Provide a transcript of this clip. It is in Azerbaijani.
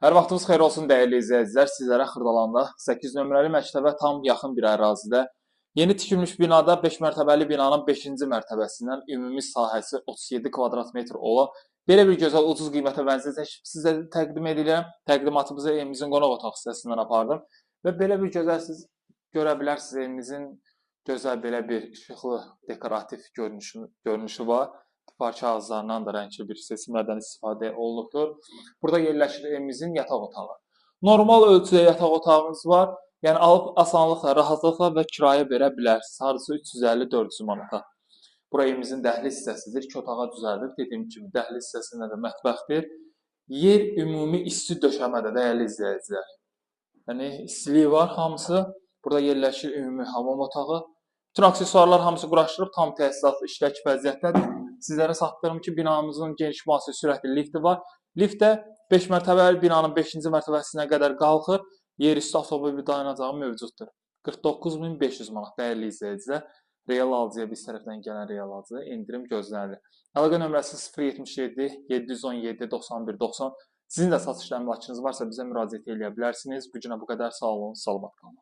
Hər vaxtınız xeyir olsun dəyərli izləyicilər. Sizlərə Xırdalanda 8 nömrəli məktəbə tam yaxın bir ərazidə yeni tikilmiş binada 5 mərtəbəli binanın 5-ci mərtəbəsindən ümumi sahəsi 37 kvadrat metr olan belə bir gözəl ucuz qiymətə mənzil sizə təqdim edirəm. Təqdimatımızı evimizin qonaq otaq hissəsindən apardım və belə bir gözəl siz görə bilərsiniz evimizin gözəl belə bir işıqlı dekorativ görünüşü var. Divar kağızlarından da rəngli bir seçimlərdən istifadə olunubdur. Burada yerləşir evimizin yataq otağı. Normal ölçüdə yataq otağımız var. Yəni alıb asanlıqla, rahatlıqla və kirayə verə bilərsiniz. Hardasa 350-400 manata. Bura evimizin dəhliz hissəsidir. 2 otağa düzəldir. Dediyim kimi dəhliz hissəsində də mətbəxdir. Yer ümumi isti döşəmədə dəyərli izləyicilər. Yəni istiliyi var hamısı. Burada yerləşir ümumi hamam otağı. Bütün aksesuarlar hamısı quraşdırıb tam təsisatlı işlək vəziyyətdədir. Sizlərə çatdırım ki, binamızın geniş müasir sürətli lifti var. Lift də 5 mərtəbəli binanın 5-ci mərtəbəsinə qədər qalxır. Yerüstü avtomobil dayanacağı mövcuddur. 49.500 manat dəyərli izləyicilər. Real alıcıya biz tərəfdən gələn real alıcıya endirim gözlənilir. Əlaqə nömrəsi 077 717 91 90. Sizin də satış əmlakınız varsa bizə müraciət edə bilərsiniz. Bu günə bu qədər. Sağ olun, salamat qalın.